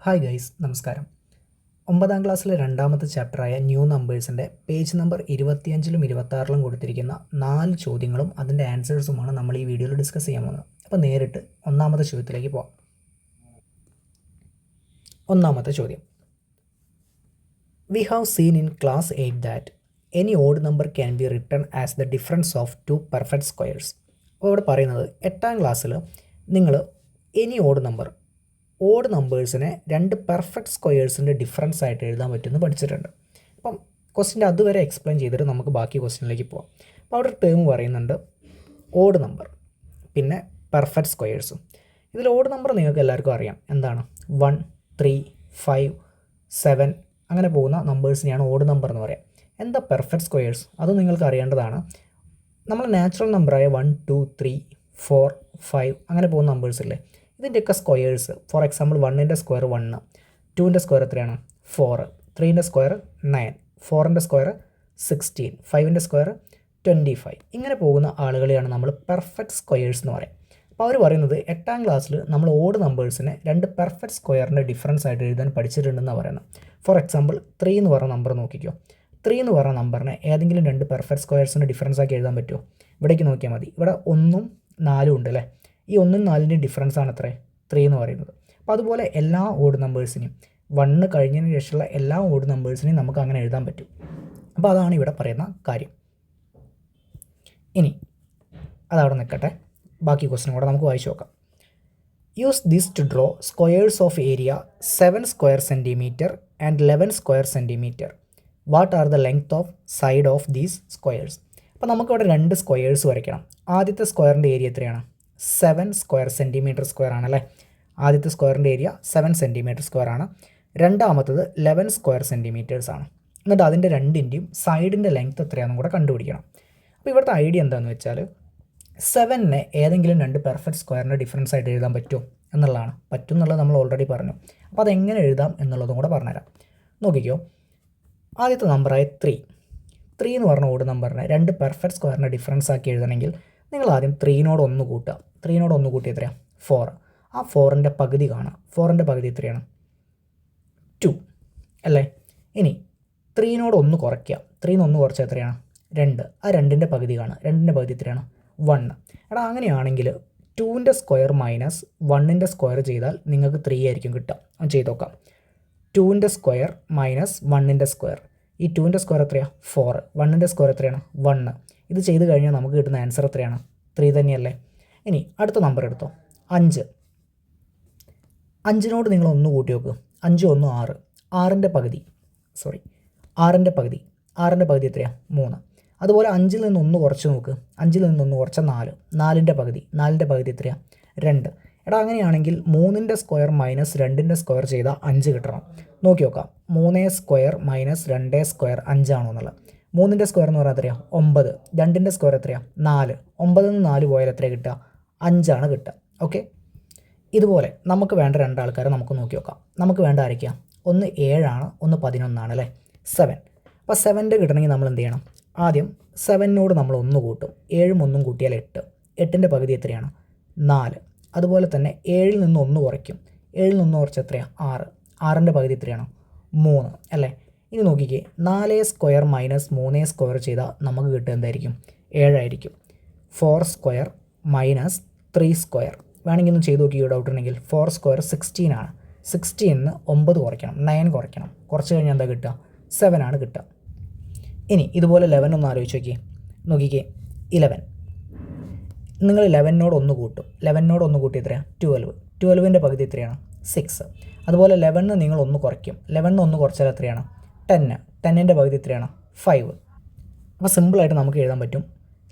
Hi guys, നമസ്കാരം. 9ാം ക്ലാസ്സിലെ രണ്ടാമത്തെ ചാപ്റ്ററായ ന്യൂ നമ്പേഴ്സിൻ്റെ പേജ് നമ്പർ 25ലും 26ലും കൊടുത്തിരിക്കുന്ന 4 ചോദ്യങ്ങളും അതിൻ്റെ ആൻസേഴ്സുമാണ് നമ്മൾ ഈ വീഡിയോയിൽ ഡിസ്കസ് ചെയ്യാൻ പോകുന്നത്. അപ്പോൾ നേരിട്ട് ഒന്നാമത്തെ ചോദ്യത്തിലേക്ക് പോകാം. ഒന്നാമത്തെ ചോദ്യം: we have seen in class 8 that any odd number can be written as the difference of 2 perfect squares. അപ്പോൾ ഇവിടെ പറയുന്നത് 8ാം ക്ലാസ്സിൽ നിങ്ങൾ എനി ഓഡ് നമ്പേഴ്സിനെ 2 പെർഫെക്റ്റ് സ്ക്വയേഴ്സിൻ്റെ ഡിഫറൻസ് ആയിട്ട് എഴുതാൻ പറ്റുമെന്ന് പഠിച്ചിട്ടുണ്ട്. അപ്പം ക്വസ്റ്റിൻ്റെ അതുവരെ എക്സ്പ്ലെയിൻ ചെയ്തിട്ട് നമുക്ക് ബാക്കി ക്വസ്റ്റിനിലേക്ക് പോകാം. അപ്പോൾ അവിടെ ഒരു ടേം പറയുന്നുണ്ട് ഓഡ് നമ്പർ, പിന്നെ പെർഫെക്റ്റ് സ്ക്വയേഴ്സും. ഇതിൽ ഓഡ് നമ്പർ നിങ്ങൾക്ക് എല്ലാവർക്കും അറിയാം, എന്താണ്? 1, 3, 5, 7 അങ്ങനെ പോകുന്ന നമ്പേഴ്സിനെയാണ് ഓഡ് നമ്പർ എന്ന് പറയാം. എന്താ പെർഫെക്റ്റ് സ്ക്വയേഴ്സ്? അത് നിങ്ങൾക്ക് അറിയേണ്ടതാണ്. നമ്മൾ നാച്ചുറൽ നമ്പറായ 1, 2, 3, 4, 5 അങ്ങനെ പോകുന്ന നമ്പേഴ്സില്ലേ, ഇതിൻ്റെയൊക്കെ സ്ക്വയേഴ്സ്, ഫോർ എക്സാമ്പിൾ 1ൻ്റെ സ്ക്വയർ 1, 2ൻ്റെ സ്ക്വയർ എത്രയാണ്? 4, 3ൻ്റെ സ്ക്വയർ 9, 4ൻ്റെ സ്ക്വയർ 16, 5ൻ്റെ സ്ക്വയർ 25 ഇങ്ങനെ പോകുന്ന ആളുകളെയാണ് നമ്മൾ പെർഫെക്റ്റ് സ്ക്വയേഴ്സ് എന്ന് പറയും. അപ്പോൾ അവർ പറയുന്നത് 8ാം ക്ലാസ്സിൽ നമ്മൾ ഓഡ് നമ്പേഴ്സിനെ 2 പെർഫെക്റ്റ് സ്ക്വയറിൻ്റെ ഡിഫറൻസ് ആയിട്ട് എഴുതാൻ പഠിച്ചിട്ടുണ്ടെന്നാണ് പറയുന്നത്. ഫോർ എക്സാമ്പിൾ 3 എന്ന് പറഞ്ഞ നമ്പർ നോക്കിക്കോ. 3 എന്ന് പറഞ്ഞ നമ്പറിനെ ഏതെങ്കിലും 2 പെർഫെക്റ്റ് സ്ക്വയേഴ്സിൻ്റെ ഡിഫറൻസ് ആക്കി എഴുതാൻ പറ്റുമോ? ഇവിടേക്ക് നോക്കിയാൽ മതി. ഇവിടെ 1ഉം 4ഉം ഉണ്ട് അല്ലേ. ഈ 1ഉം 4ൻ്റെയും ഡിഫറൻസ് ആണ് അത്രേ 3 എന്ന് പറയുന്നത്. അപ്പോൾ അതുപോലെ എല്ലാ ഓഡ് നമ്പേഴ്സിനെയും 1 കഴിഞ്ഞതിന് ശേഷമുള്ള എല്ലാ ഓഡ് നമ്പേഴ്സിനെയും നമുക്ക് അങ്ങനെ എഴുതാൻ പറ്റും. അപ്പോൾ അതാണ് ഇവിടെ പറയുന്ന കാര്യം. ഇനി അതവിടെ നിൽക്കട്ടെ, ബാക്കി ക്വസ്റ്റ്യൻ കൂടെ നമുക്ക് വായിച്ചു നോക്കാം. Use this to draw squares of area 7 square centimetre and 11 square centimetre. What are the length of side of these squares? അപ്പോൾ നമുക്കിവിടെ 2 സ്ക്വയേഴ്സ് വരയ്ക്കണം. ആദ്യത്തെ സ്ക്വയറിൻ്റെ ഏരിയ എത്രയാണ്? 7 സ്ക്വയർ സെൻറ്റിമീറ്റർ സ്ക്വയർ ആണല്ലേ. ആദ്യത്തെ സ്ക്വയറിൻ്റെ ഏരിയ 7 സെൻറ്റിമീറ്റർ സ്ക്വയർ ആണ്. രണ്ടാമത്തത് 11 സ്ക്വയർ സെൻറ്റിമീറ്റേഴ്സ് ആണ്. എന്നിട്ട് അതിൻ്റെ രണ്ടിൻ്റെയും സൈഡിൻ്റെ ലെങ്ത് എത്രയാണെന്നും കൂടെ കണ്ടുപിടിക്കണം. അപ്പോൾ ഇവിടുത്തെ ഐഡിയ എന്താണെന്ന് വെച്ചാൽ 7നെ ഏതെങ്കിലും 2 പെർഫെക്റ്റ് സ്ക്വയറിൻ്റെ ഡിഫറൻസ് ആയിട്ട് എഴുതാൻ പറ്റുമോ എന്നുള്ളതാണ്. പറ്റും എന്നുള്ളത് നമ്മൾ ഓൾറെഡി പറഞ്ഞു. അപ്പോൾ അതെങ്ങനെ എഴുതാം എന്നുള്ളതും കൂടെ പറഞ്ഞുതരാം. നോക്കിക്കോ, ആദ്യത്തെ നമ്പറായ 3 എന്ന് പറഞ്ഞ ഓഡ് നമ്പറിനെ 2 പെർഫെക്റ്റ് സ്ക്വയറിൻ്റെ ഡിഫറൻസ് ആക്കി എഴുതണമെങ്കിൽ നിങ്ങൾ ആദ്യം 3നോട് 1 കൂട്ടുക. 3നോട് 1 കൂട്ടി എത്രയാണ്? 4. ആ 4ൻ്റെ പകുതി കാണാം. 4ൻ്റെ പകുതി എത്രയാണ്? 2 അല്ലേ. ഇനി 3നോട് 1 കുറയ്ക്കുക. 3ന്ന് 1 കുറച്ചാൽ എത്രയാണ്? 2. ആ 2ൻ്റെ പകുതി കാണുക. 2ൻ്റെ പകുതി എത്രയാണ്? 1. എടാ അങ്ങനെയാണെങ്കിൽ 2ൻ്റെ സ്ക്വയർ മൈനസ് 1ൻ്റെ സ്ക്വയർ ചെയ്താൽ നിങ്ങൾക്ക് 3 ആയിരിക്കും കിട്ടുക. അത് ചെയ്ത് നോക്കാം. 2ൻ്റെ സ്ക്വയർ മൈനസ് 1ൻ്റെ സ്ക്വയർ. ഈ 2ൻ്റെ സ്ക്വയർ എത്രയാണ്? 4. 1ൻ്റെ സ്ക്വയർ എത്രയാണ്? 1. ഇത് ചെയ്ത് കഴിഞ്ഞാൽ നമുക്ക് കിട്ടുന്ന ആൻസർ എത്രയാണ്? 3 തന്നെയല്ലേ. ഇനി അടുത്ത നമ്പർ എടുത്തോ, 5. 5നോട് നിങ്ങൾ 1 കൂട്ടി നോക്കുക. 5 1 6. 6ൻ്റെ പകുതി 6ൻ്റെ പകുതി എത്രയാണ്? 3. അതുപോലെ 5ൽ നിന്ന് 1 കുറച്ച് നോക്ക്. 5ൽ നിന്ന് 1 കുറച്ചാൽ 4. 4ൻ്റെ പകുതി എത്രയാണ്? 2. എടാ അങ്ങനെയാണെങ്കിൽ 3ൻ്റെ സ്ക്വയർ മൈനസ് 2ൻ്റെ സ്ക്വയർ ചെയ്താൽ 5 കിട്ടണം. നോക്കി നോക്കാം. 3 സ്ക്വയർ മൈനസ് 2 സ്ക്വയർ 5 ആണോ എന്നുള്ളത്. 3ൻ്റെ സ്ക്വയർ എന്ന് പറഞ്ഞാൽ എത്രയാണ്? 9. 2ൻ്റെ സ്ക്വയർ എത്രയാണ്? 4. 9ൽ നിന്ന് 4 പോയാൽ എത്രയാണ് കിട്ടുക? 5 കിട്ടുക. ഓക്കെ. ഇതുപോലെ നമുക്ക് വേണ്ട 2 ആൾക്കാരെ നമുക്ക് നോക്കി നോക്കാം. നമുക്ക് വേണ്ട ആരൊക്കെയാണ്? ഒന്ന് 7 ആണ്, ഒന്ന് 11 അല്ലേ. 7. അപ്പോൾ 7ൻ്റെ കിട്ടണമെങ്കിൽ നമ്മൾ എന്ത് ചെയ്യണം? ആദ്യം 7നോട് നമ്മൾ 1 കൂട്ടും. 7ഉം 1ഉം കൂട്ടിയാൽ 8. 8ൻ്റെ പകുതി എത്രയാണ്? 4. അതുപോലെ തന്നെ 7ൽ നിന്ന് 1 കുറയ്ക്കും. 7ൽ നിന്ന് 1 കുറച്ചാൽ എത്രയാണ്? 6. 6ൻ്റെ പകുതി എത്രയാണ്? 3 അല്ലേ. ഇനി നോക്കിക്കേ, 4 സ്ക്വയർ മൈനസ് 3 സ്ക്വയർ ചെയ്താൽ നമുക്ക് കിട്ടുക എന്തായിരിക്കും? 7 ആയിരിക്കും. 4 സ്ക്വയർ മൈനസ് 3 സ്ക്വയർ വേണമെങ്കിൽ ഒന്ന് ചെയ്ത് നോക്കിയോ, ഡൗട്ട് ഉണ്ടെങ്കിൽ. 4 സ്ക്വയർ 16 ആണ്. 16ന് 9 കുറയ്ക്കണം, 9 കുറയ്ക്കണം. കുറച്ച് കഴിഞ്ഞാൽ എന്താ കിട്ടുക? 7 ആണ് കിട്ടുക. ഇനി ഇതുപോലെ 11 ഒന്ന് ആലോചിച്ച് നോക്കിക്കേ. 11 നിങ്ങൾ 11നോട് 1 കൂട്ടും. 11നോട് 1 കൂട്ടി എത്രയാണ്? 12. 12ൻ്റെ പകുതി എത്രയാണ്? 6. അതുപോലെ 11ന് നിങ്ങൾ 1 കുറയ്ക്കും. 11ന് 1 കുറച്ചാൽ എത്രയാണ്? 10. 10ൻ്റെ പകുതി എത്രയാണ്? 5. അപ്പോൾ സിമ്പിളായിട്ട് നമുക്ക് എഴുതാൻ പറ്റും.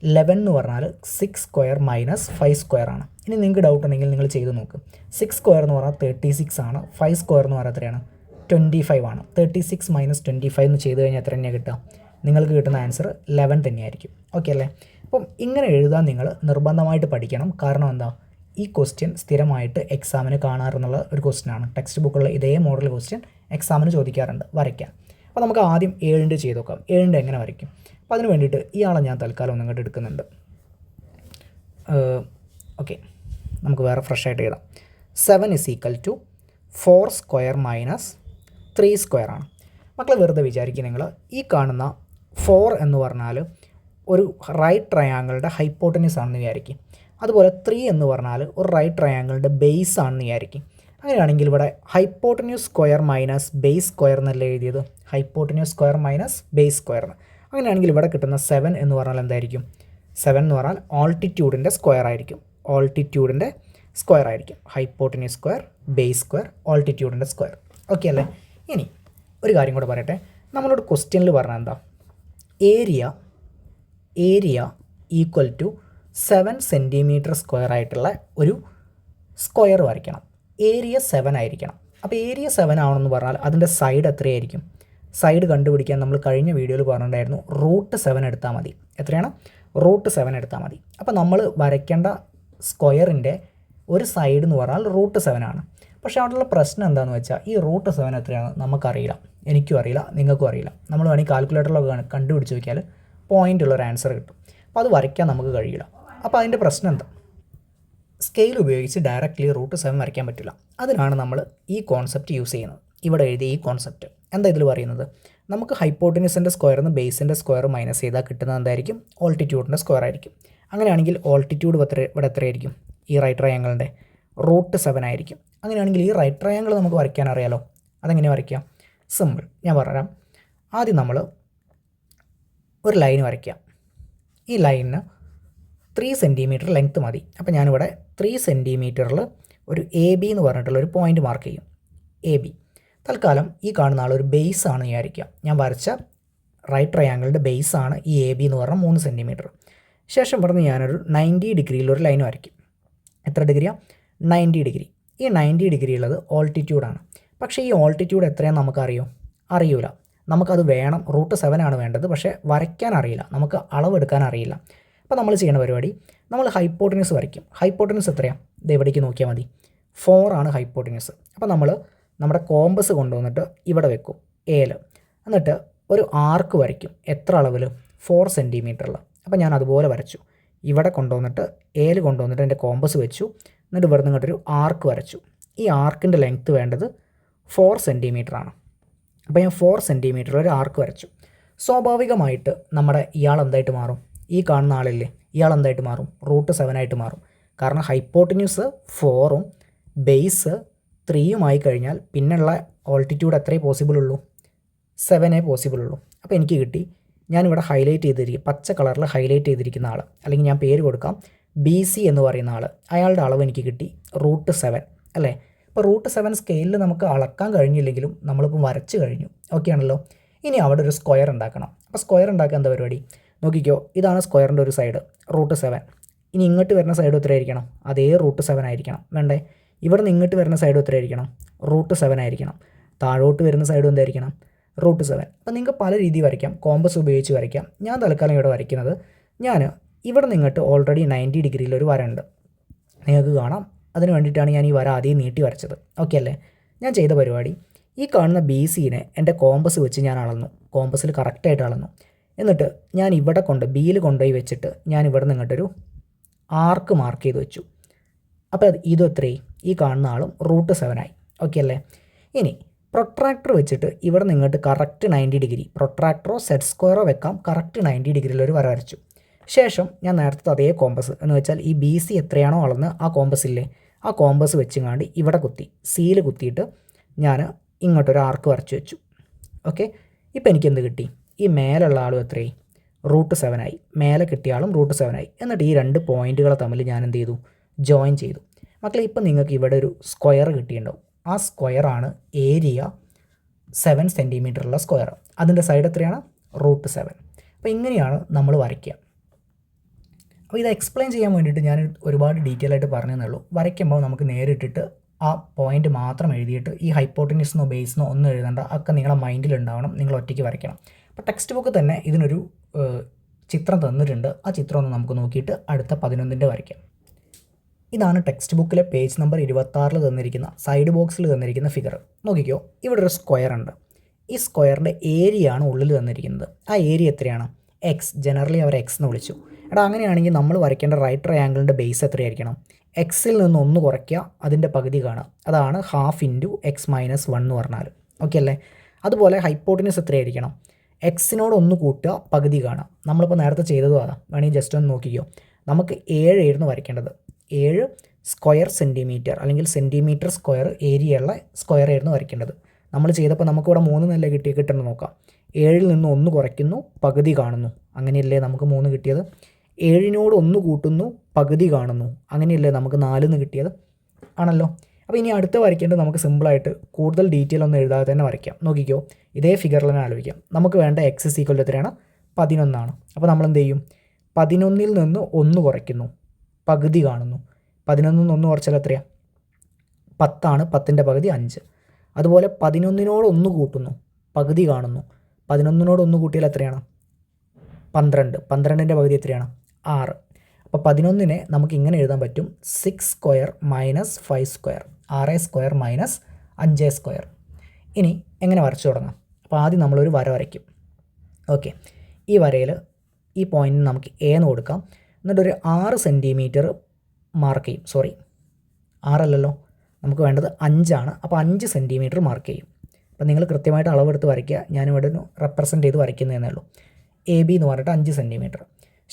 11 എന്ന് പറഞ്ഞാൽ 6 സ്ക്വയർ മൈനസ് 5 സ്ക്വയർ ആണ്. ഇനി നിങ്ങൾക്ക് ഡൗട്ട് ഉണ്ടെങ്കിൽ നിങ്ങൾ ചെയ്ത് നോക്ക്. 6 സ്ക്വയർ എന്ന് പറഞ്ഞാൽ 36 ആണ്. 5 സ്ക്വയർ എന്ന് പറഞ്ഞാൽ എത്രയാണ്? 25 ആണ്. 36 മൈനസ് 25 എന്ന് ചെയ്ത് കഴിഞ്ഞാൽ എത്ര തന്നെയാണ് കിട്ടുക? നിങ്ങൾക്ക് കിട്ടുന്ന ആൻസർ 11 തന്നെയായിരിക്കും. ഓക്കെ അല്ലേ. അപ്പം ഇങ്ങനെ എഴുതാൻ നിങ്ങൾ നിർബന്ധമായിട്ട് പഠിക്കണം. കാരണം എന്താ? ഈ ക്വസ്റ്റ്യൻ സ്ഥിരമായിട്ട് എക്സാമിന് കാണാറെന്നുള്ള ഒരു ക്വസ്റ്റ്യനാണ്. ടെക്സ്റ്റ് ബുക്കുള്ള ഇതേ മോഡൽ ക്വസ്റ്റ്യൻ എക്സാമിന് ചോദിക്കാറുണ്ട്. വരയ്ക്കാൻ. അപ്പോൾ നമുക്ക് ആദ്യം 7ൻ്റെ ചെയ്ത് നോക്കാം. 7ൻ്റെ എങ്ങനെ വരയ്ക്കും? അപ്പോൾ അതിന് വേണ്ടിയിട്ട് ഇയാളെ ഞാൻ തൽക്കാലം ഒന്നും ഇങ്ങോട്ട് എടുക്കുന്നുണ്ട്. ഓക്കെ, നമുക്ക് വേറെ ഫ്രഷ് ആയിട്ട് എഴുതാം. 7 = 4 സ്ക്വയർ മൈനസ് 3 സ്ക്വയർ ആണ്. മക്കൾ വെറുതെ വിചാരിക്കുക, നിങ്ങൾ ഈ കാണുന്ന 4 എന്ന് പറഞ്ഞാൽ ഒരു റൈറ്റ് ട്രയാങ്കിളുടെ ഹൈപ്പോട്ടനസ് ആണെന്ന് വിചാരിക്കും. അതുപോലെ 3 എന്ന് പറഞ്ഞാൽ ഒരു റൈറ്റ് ട്രയാങ്കിളുടെ ബേസ് ആണെന്ന് വിചാരിക്കും. അങ്ങനെയാണെങ്കിൽ ഇവിടെ hypotenuse square minus base square എന്നല്ല എഴുതിയത്, hypotenuse square minus base square. അങ്ങനെയാണെങ്കിൽ ഇവിടെ കിട്ടുന്ന 7 എന്ന് പറഞ്ഞാൽ എന്തായിരിക്കും? 7 എന്ന് പറഞ്ഞാൽ ഓൾട്ടിറ്റ്യൂഡിൻ്റെ സ്ക്വയർ ആയിരിക്കും. ഓൾട്ടിറ്റ്യൂഡിൻ്റെ സ്ക്വയർ ആയിരിക്കും. ഹൈപ്പോട്ടന്യൂസ് സ്ക്വയർ, ബേസ് സ്ക്വയർ, ഓൾട്ടിറ്റ്യൂഡിൻ്റെ സ്ക്വയർ. ഓക്കെ അല്ലേ? ഇനി ഒരു കാര്യം കൂടെ പറയട്ടെ. നമ്മളോട് ക്വസ്റ്റ്യനിൽ പറഞ്ഞാൽ എന്താ? Area equal to 7 centimetre square ആയിട്ടുള്ള ഒരു സ്ക്വയർ വരയ്ക്കണം. ഏരിയ 7 ആയിരിക്കണം. അപ്പോൾ ഏരിയ 7 ആവണമെന്ന് പറഞ്ഞാൽ അതിൻ്റെ സൈഡ് എത്രയായിരിക്കും? സൈഡ് കണ്ടുപിടിക്കാൻ നമ്മൾ കഴിഞ്ഞ വീഡിയോയിൽ പറഞ്ഞിട്ടുണ്ടായിരുന്നു, √7 എടുത്താൽ മതി. എത്രയാണ്? √7 എടുത്താൽ മതി. അപ്പോൾ നമ്മൾ വരയ്ക്കേണ്ട സ്ക്വയറിൻ്റെ ഒരു സൈഡ് എന്ന് പറഞ്ഞാൽ √7 ആണ്. പക്ഷേ അവിടെയുള്ള പ്രശ്നം എന്താണെന്ന് വെച്ചാൽ ഈ √7 എത്രയാണ് നമുക്കറിയില്ല. എനിക്കും അറിയില്ല, നിങ്ങൾക്കും അറിയില്ല. നമ്മൾ വേണമെങ്കിൽ കാൽക്കുലേറ്ററിലൊക്കെ കണ്ടുപിടിച്ച് നോക്കിയാൽ പോയിൻ്റുള്ളൊരു ആൻസർ കിട്ടും. അപ്പോൾ അത് വരയ്ക്കാൻ നമുക്ക് കഴിയില്ല. അപ്പോൾ അതിൻ്റെ പ്രശ്നം എന്താ? സ്കെയിൽ ഉപയോഗിച്ച് ഡയറക്റ്റ്ലി √7 വരയ്ക്കാൻ പറ്റില്ല. അതിനാണ് നമ്മൾ ഈ കോൺസെപ്റ്റ് യൂസ് ചെയ്യുന്നത്. ഇവിടെ എഴുതിയ ഈ കോൺസെപ്റ്റ് എന്താ ഇതിൽ പറയുന്നത്? നമുക്ക് ഹൈപ്പോട്ടനസിൻ്റെ സ്ക്വയറിൽ നിന്ന് ബേസിൻ്റെ സ്ക്വയർ മൈനസ് ചെയ്താൽ കിട്ടുന്നത് എന്തായിരിക്കും? ഓൾട്ടിറ്റ്യൂഡിൻ്റെ സ്ക്വയർ ആയിരിക്കും. അങ്ങനെയാണെങ്കിൽ ഓൾട്ടിറ്റ്യൂഡ് ഇവിടെ എത്രയായിരിക്കും? ഈ റൈറ്റ് ട്രയാങ്കിളിൻ്റെ √7 ആയിരിക്കും. അങ്ങനെയാണെങ്കിൽ ഈ റൈറ്റ് ട്രയാങ്കിൾ നമുക്ക് വരയ്ക്കാൻ അറിയാലോ. അതെങ്ങനെ വരയ്ക്കാം? സിമ്പിൾ, ഞാൻ പറയാം. ആദ്യം നമ്മൾ ഒരു ലൈൻ വരയ്ക്കാം. ഈ ലൈനിന് 3 സെൻറ്റിമീറ്റർ ലെങ്ത്ത് മതി. അപ്പോൾ ഞാനിവിടെ 3 സെൻറ്റിമീറ്ററിൽ ഒരു AB എന്ന് പറഞ്ഞിട്ടുള്ള ഒരു പോയിൻ്റ് മാർക്ക് ചെയ്യും. AB തൽക്കാലം ഈ കാണുന്ന ആളൊരു ബേസ് ആണ് വിചാരിക്കുക. ഞാൻ വരച്ച റൈറ്റ് ട്രയാങ്കിളിൻ്റെ ബേസ് ആണ് ഈ AB എന്ന് പറഞ്ഞാൽ 3 സെൻറ്റിമീറ്റർ. ശേഷം ഇവിടുന്ന് ഞാനൊരു 90 ഡിഗ്രിയിലൊരു ലൈൻ വരയ്ക്കും. എത്ര ഡിഗ്രിയാണ്? 90 ഡിഗ്രി. ഈ 90 ഡിഗ്രി ഉള്ളത് ഓൾട്ടിറ്റ്യൂഡാണ്. പക്ഷേ ഈ ഓൾട്ടിറ്റ്യൂഡ് എത്രയാണെന്ന് നമുക്കറിയോ? അറിയില്ല. നമുക്കത് വേണം, √7 ആണ് വേണ്ടത്. പക്ഷേ വരയ്ക്കാൻ അറിയില്ല, നമുക്ക് അളവെടുക്കാൻ അറിയില്ല. അപ്പോൾ നമ്മൾ ചെയ്യുന്ന പരിപാടി, നമ്മൾ ഹൈപ്പോട്ടനസ് വരയ്ക്കും. ഹൈപ്പോട്ടനസ് എത്രയാണ്? ഇത് എവിടേക്ക് നോക്കിയാൽ മതി, 4 ആണ് ഹൈപ്പോട്ടനസ്. അപ്പോൾ നമ്മൾ നമ്മുടെ കോമ്പസ് കൊണ്ടുവന്നിട്ട് ഇവിടെ വെക്കും, എയിൽ. എന്നിട്ട് ഒരു ആർക്ക് വരയ്ക്കും. എത്ര അളവിൽ? 4 സെൻറ്റിമീറ്ററിൽ. അപ്പോൾ ഞാൻ അതുപോലെ വരച്ചു. ഇവിടെ കൊണ്ടുവന്നിട്ട് എയിൽ കൊണ്ടുവന്നിട്ട് എൻ്റെ കോമ്പസ് വെച്ചു. എന്നിട്ട് ഇവിടെ നിന്ന് ഇങ്ങോട്ടൊരു ആർക്ക് വരച്ചു. ഈ ആർക്കിൻ്റെ ലെങ്ത്ത് വേണ്ടത് 4 സെൻറ്റിമീറ്റർ ആണ്. അപ്പോൾ ഞാൻ 4 സെൻറ്റിമീറ്ററിൽ ഒരു ആർക്ക് വരച്ചു. സ്വാഭാവികമായിട്ട് നമ്മുടെ ഇയാൾ എന്തായിട്ട് മാറും? ഈ കാണുന്ന ആളില്ലേ, ഇയാൾ എന്തായിട്ട് മാറും? √7 ആയിട്ട് മാറും. കാരണം ഹൈപ്പോട്ടന്യൂസ് 4ഉം ബേസ് 3ഉം ആയി കഴിഞ്ഞാൽ പിന്നെയുള്ള ഓൾട്ടിറ്റ്യൂഡ് എത്രയേ പോസിബിൾ ഉള്ളൂ? 7 പോസിബിൾ ഉള്ളൂ. അപ്പോൾ എനിക്ക് കിട്ടി, ഞാനിവിടെ ഹൈലൈറ്റ് ചെയ്തിരിക്കും, പച്ച കളറിൽ ഹൈലൈറ്റ് ചെയ്തിരിക്കുന്ന ആൾ, അല്ലെങ്കിൽ ഞാൻ പേര് കൊടുക്കാം BC എന്ന് പറയുന്ന ആൾ. അയാളുടെ അളവ് എനിക്ക് കിട്ടി √7 അല്ലേ. ഇപ്പോൾ √7 സ്കെയിലിൽ നമുക്ക് അളക്കാൻ കഴിഞ്ഞില്ലെങ്കിലും നമ്മളിപ്പോൾ വരച്ച് കഴിഞ്ഞു. ഓക്കെ ആണല്ലോ. ഇനി അവിടെ ഒരു സ്ക്വയർ ഉണ്ടാക്കണം. അപ്പോൾ സ്ക്വയർ ഉണ്ടാക്കാൻ എന്താ പരിപാടി? നോക്കിക്കോ, ഇതാണ് സ്ക്വയറിൻ്റെ ഒരു സൈഡ് √7. ഇനി ഇങ്ങോട്ട് വരുന്ന സൈഡ് എത്രയായിരിക്കണം? അതേ √7 ആയിരിക്കണം. വേണ്ടേ? ഇവിടെ നിന്ന് ഇങ്ങോട്ട് വരുന്ന സൈഡ് എത്രയായിരിക്കണം? √7 ആയിരിക്കണം. താഴോട്ട് വരുന്ന സൈഡ് എന്തായിരിക്കണം? √7. അപ്പോൾ നിങ്ങൾക്ക് പല രീതി വരയ്ക്കാം, കോമ്പസ് ഉപയോഗിച്ച് വരയ്ക്കാം. ഞാൻ തൽക്കാലം ഇവിടെ വരയ്ക്കുന്നത്, ഞാൻ ഇവിടെ നിന്ന് ഇങ്ങോട്ട് ഓൾറെഡി 90 ഡിഗ്രിയിലൊരു വര ഉണ്ട്, നിങ്ങൾക്ക് കാണാം. അതിന് വേണ്ടിയിട്ടാണ് ഞാൻ ഈ വര ആദ്യം നീട്ടി വരച്ചത്. ഓക്കെ അല്ലേ? ഞാൻ ചെയ്ത പരിപാടി, ഈ കാണുന്ന BCനെ എൻ്റെ കോമ്പസ് വെച്ച് ഞാൻ അളന്നു. കോമ്പസിൽ കറക്റ്റായിട്ട് അളന്നു. എന്നിട്ട് ഞാൻ ഇവിടെ Bയിൽ കൊണ്ടുപോയി വെച്ചിട്ട് ഞാൻ ഇവിടെ നിന്ന് ഇങ്ങോട്ടൊരു ആർക്ക് മാർക്ക് ചെയ്ത് വെച്ചു. അപ്പോൾ ഇതും എത്രയും ഈ കാണുന്ന ആളും √7 ആയി. ഓക്കെ അല്ലേ? ഇനി പ്രൊട്രാക്ടർ വെച്ചിട്ട് ഇവിടെ നിന്ന് ഇങ്ങോട്ട് കറക്റ്റ് 90 ഡിഗ്രി, പ്രൊട്രാക്ടറോ സെറ്റ് സ്ക്വയറോ വെക്കാം, കറക്റ്റ് 90 ഡിഗ്രിയിലൊരു വര വരച്ചു. ശേഷം ഞാൻ നേരത്തെ അതേ കോമ്പസ് എന്ന് വെച്ചാൽ ഈ BC എത്രയാണോ അളന്ന് ആ കോമ്പസില്ലേ, ആ കോമ്പസ് വെച്ചുങ്ങാണ്ട് ഇവിടെ കുത്തി, Cയിൽ കുത്തിയിട്ട് ഞാൻ ഇങ്ങോട്ടൊരു ആർക്ക് വരച്ചു വെച്ചു. ഓക്കെ, ഇപ്പോൾ എനിക്ക് എന്ത് കിട്ടി? ഈ മേലുള്ള ആളും എത്രയായി? √7 ആയി. മേലെ കിട്ടിയ ആളും √7 ആയി. എന്നിട്ട് ഈ രണ്ട് പോയിൻറ്റുകളെ തമ്മിൽ ഞാൻ എന്ത് ചെയ്തു? ജോയിൻ ചെയ്തു. മക്കളെ, ഇപ്പം നിങ്ങൾക്ക് ഇവിടെ ഒരു സ്ക്വയർ കിട്ടിയിട്ടുണ്ടാവും. ആ സ്ക്വയറാണ് ഏരിയ 7 സെൻറ്റിമീറ്ററുള്ള സ്ക്വയർ. അതിൻ്റെ സൈഡ് എത്രയാണ്? √7. അപ്പോൾ ഇങ്ങനെയാണ് നമ്മൾ വരയ്ക്കുക. അപ്പോൾ ഇത് എക്സ്പ്ലെയിൻ ചെയ്യാൻ വേണ്ടിയിട്ട് ഞാൻ ഒരുപാട് ഡീറ്റെയിൽ ആയിട്ട് പറഞ്ഞതേ ഉള്ളൂ. വരയ്ക്കുമ്പോൾ നമുക്ക് നേരിട്ടിട്ട് ആ പോയിൻ്റ് മാത്രം എഴുതിയിട്ട് ഈ ഹൈപ്പോട്ടനീസിനോ ബേസിനോ ഒന്നും എഴുതേണ്ട, ഒക്കെ നിങ്ങളുടെ മൈൻഡിലുണ്ടാവണം. നിങ്ങൾ ഒറ്റയ്ക്ക് വരയ്ക്കണം. അപ്പോൾ ടെക്സ്റ്റ് ബുക്ക് തന്നെ ഇതിനൊരു ചിത്രം തന്നിട്ടുണ്ട്. ആ ചിത്രം ഒന്ന് നമുക്ക് നോക്കിയിട്ട് അടുത്ത 11ൻ്റെ വരയ്ക്കാം. ഇതാണ് ടെക്സ്റ്റ് ബുക്കിലെ പേജ് നമ്പർ 26 തന്നിരിക്കുന്ന സൈഡ് ബോക്സിൽ തന്നിരിക്കുന്ന ഫിഗർ. നോക്കിക്കോ, ഇവിടെ ഒരു സ്ക്വയർ ഉണ്ട്. ഈ സ്ക്വയറിൻ്റെ ഏരിയ ആണ് ഉള്ളിൽ തന്നിരിക്കുന്നത്. ആ ഏരിയ എത്രയാണ്? X. ജനറലി അവർ X എന്ന് വിളിച്ചു. എടാ, അങ്ങനെയാണെങ്കിൽ നമ്മൾ വരയ്ക്കേണ്ട റൈറ്റ് ട്രയാങ്കിളിൻ്റെ ബേസ് എത്രയായിരിക്കണം? എക്സിൽ നിന്ന് 1 കുറയ്ക്കുക, അതിൻ്റെ പകുതി കാണുക. അതാണ് ഹാഫ് ഇൻറ്റു എക്സ് മൈനസ് 1 എന്ന് പറഞ്ഞാൽ. ഓക്കെ അല്ലേ? അതുപോലെ ഹൈപ്പോട്ടിനസ് എത്രയായിരിക്കണം? എക്സിനോട് 1 കൂട്ടുക, പകുതി കാണാം. നമ്മളിപ്പോൾ നേരത്തെ ചെയ്തതും അതാണ്. വേണമെങ്കിൽ ജസ്റ്റ് ഒന്ന് നോക്കിക്കോ. നമുക്ക് 7 ആയിരുന്നു വരയ്ക്കേണ്ടത്. 7 സ്ക്വയർ സെൻറ്റിമീറ്റർ അല്ലെങ്കിൽ സെൻറ്റിമീറ്റർ സ്ക്വയർ ഏരിയയുള്ള സ്ക്വയർ ആയിരുന്നു വരയ്ക്കേണ്ടത്. നമ്മൾ ചെയ്തപ്പോൾ നമുക്കിവിടെ 3 നല്ല കിട്ടുന്നത് നോക്കാം. 7ൽ നിന്ന് 1 കുറയ്ക്കുന്നു, പകുതി കാണുന്നു. അങ്ങനെയല്ലേ നമുക്ക് 3 കിട്ടിയത്? 7നോട് 1 കൂട്ടുന്നു, പകുതി കാണുന്നു. അങ്ങനെയല്ലേ നമുക്ക് 4 കിട്ടിയത്? ആണല്ലോ. അപ്പോൾ ഇനി അടുത്ത് വരയ്ക്കേണ്ടത് നമുക്ക് സിമ്പിളായിട്ട് കൂടുതൽ ഡീറ്റെയിൽ ഒന്നും എഴുതാതെ തന്നെ വരയ്ക്കാം. നോക്കിക്കോ, ഇതേ ഫിഗറിൽ തന്നെ ആലോചിക്കാം. നമുക്ക് വേണ്ട എക്സ് ഇസ് ഈക്വൽ എത്രയാണ്? 11 ആണ്. അപ്പോൾ നമ്മൾ എന്ത് ചെയ്യും? 11ൽ നിന്ന് 1 കുറയ്ക്കുന്നു, പകുതി കാണുന്നു. 11ൽ നിന്ന് 1 കുറച്ചാൽ എത്രയാണ്? 10 ആണ്. 10ൻ്റെ പകുതി 5. അതുപോലെ 11നോട് 1 കൂട്ടുന്നു, പകുതി കാണുന്നു. 11നോട് 1 കൂട്ടിയാൽ എത്രയാണ്? 12. 12ൻ്റെ പകുതി എത്രയാണ്? 6. അപ്പോൾ 11നെ നമുക്ക് ഇങ്ങനെ എഴുതാൻ പറ്റും: 6 square minus 5 square, 6 square minus 5 square. ഇനി എങ്ങനെ വരച്ചു തുടങ്ങാം? അപ്പോൾ ആദ്യം നമ്മളൊരു വര വരയ്ക്കും. ഓക്കെ, ഈ വരയിൽ ഈ പോയിൻറ്റിന് നമുക്ക് എ എന്ന് കൊടുക്കാം. എന്നിട്ടൊരു 6 സെൻറ്റിമീറ്റർ മാർക്ക് ചെയ്യും. സോറി, 6 അല്ലല്ലോ, നമുക്ക് വേണ്ടത് 5 ആണ്. അപ്പോൾ 5 സെൻറ്റിമീറ്റർ മാർക്ക് ചെയ്യും. അപ്പോൾ നിങ്ങൾ കൃത്യമായിട്ട് അളവെടുത്ത് വരയ്ക്കുക. ഞാനിവിടെ ഒരു റെപ്രസെൻറ്റ് ചെയ്ത് വരയ്ക്കുന്നതേ ഉള്ളൂ. എ ബി എന്ന് പറഞ്ഞിട്ട് 5 സെൻറ്റിമീറ്റർ.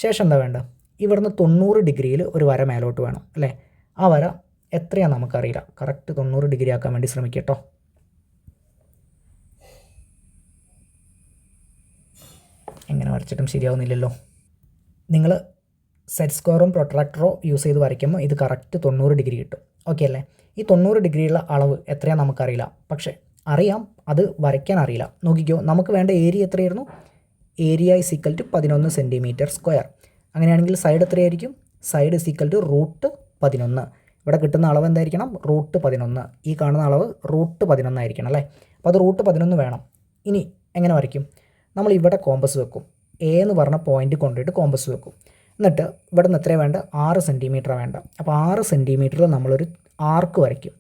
ശേഷം എന്താ വേണ്ടത്? ഇവിടുന്ന് 90 ഡിഗ്രിയിൽ ഒരു വര മേലോട്ട് വേണം അല്ലേ? ആ വര എത്രയാണ് നമുക്കറിയില്ല. കറക്റ്റ് 90 ഡിഗ്രി ആക്കാൻ വേണ്ടി ശ്രമിക്കുക കേട്ടോ. എങ്ങനെ വരച്ചിട്ടും ശരിയാവുന്നില്ലല്ലോ. നിങ്ങൾ സെറ്റ് സ്ക്വയറും പ്രൊട്രാക്ടറോ യൂസ് ചെയ്ത് വരയ്ക്കുമ്പോൾ ഇത് കറക്റ്റ് 90 ഡിഗ്രി കിട്ടും. ഓക്കെ അല്ലേ? ഈ 90 ഡിഗ്രിയുള്ള അളവ് എത്രയാണ് നമുക്കറിയില്ല, പക്ഷേ അറിയാം അത് വരയ്ക്കാൻ അറിയില്ല. നോക്കിക്കോ, നമുക്ക് വേണ്ട ഏരിയ എത്രയായിരുന്നു? Area is equal to 11 centimetre square. അങ്ങനെയാണെങ്കിൽ സൈഡ് എത്രയായിരിക്കും? Side is equal to √11. ഇവിടെ കിട്ടുന്ന അളവ് എന്തായിരിക്കണം? √11. ഈ കാണുന്ന അളവ് √11 ആയിരിക്കണം അല്ലേ? അപ്പോൾ അത് √11 വേണം. ഇനി എങ്ങനെ വരയ്ക്കും? നമ്മൾ ഇവിടെ കോമ്പസ് വെക്കും. എ എന്ന് പറഞ്ഞ പോയിൻ്റ് കൊണ്ടുപോയിട്ട് കോമ്പസ് വെക്കും. എന്നിട്ട് ഇവിടെ നിന്ന് എത്രയാണ് വേണ്ട? 6 സെൻറ്റിമീറ്റർ വേണ്ട. അപ്പോൾ 6 സെൻറ്റിമീറ്ററിൽ നമ്മളൊരു ആർക്ക് വരയ്ക്കും.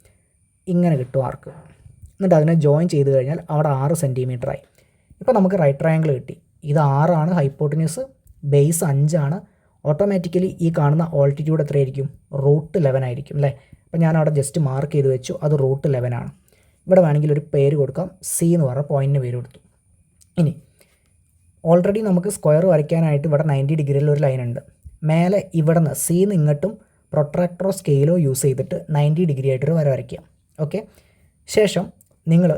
ഇങ്ങനെ കിട്ടും ആർക്ക്. എന്നിട്ട് അതിനെ ജോയിൻ ചെയ്ത് കഴിഞ്ഞാൽ അവിടെ 6 സെൻറ്റിമീറ്ററായി. ഇപ്പോൾ നമുക്ക് റൈറ്റ് ട്രയാങ്കിൾ കിട്ടി. ഇത് 6 ആണ് ഹൈപ്പോട്ടിന്യൂസ്, ബേസ് 5 ആണ്. ഓട്ടോമാറ്റിക്കലി ഈ കാണുന്ന ഓൾട്ടിറ്റ്യൂഡ് എത്രയായിരിക്കും? √11 ആയിരിക്കും അല്ലേ? അപ്പോൾ ഞാൻ അവിടെ ജസ്റ്റ് മാർക്ക് ചെയ്ത് വെച്ചു, അത് √11 ആണ്. ഇവിടെ വേണമെങ്കിൽ ഒരു പേര് കൊടുക്കാം, സി എന്ന് പറഞ്ഞ പോയിൻറ്റിന് പേര് കൊടുത്തു. ഇനി ഓൾറെഡി നമുക്ക് സ്ക്വയർ വരയ്ക്കാനായിട്ട് ഇവിടെ 90 ഡിഗ്രിയിൽ ഒരു ലൈൻ ഉണ്ട്. മേലെ ഇവിടെ നിന്ന് സിന്ന് ഇങ്ങോട്ടും പ്രൊട്രാക്ടറോ സ്കെയിലോ യൂസ് ചെയ്തിട്ട് 90 ഡിഗ്രി ആയിട്ടൊരു വര വരയ്ക്കുക. ഓക്കെ, ശേഷം നിങ്ങൾ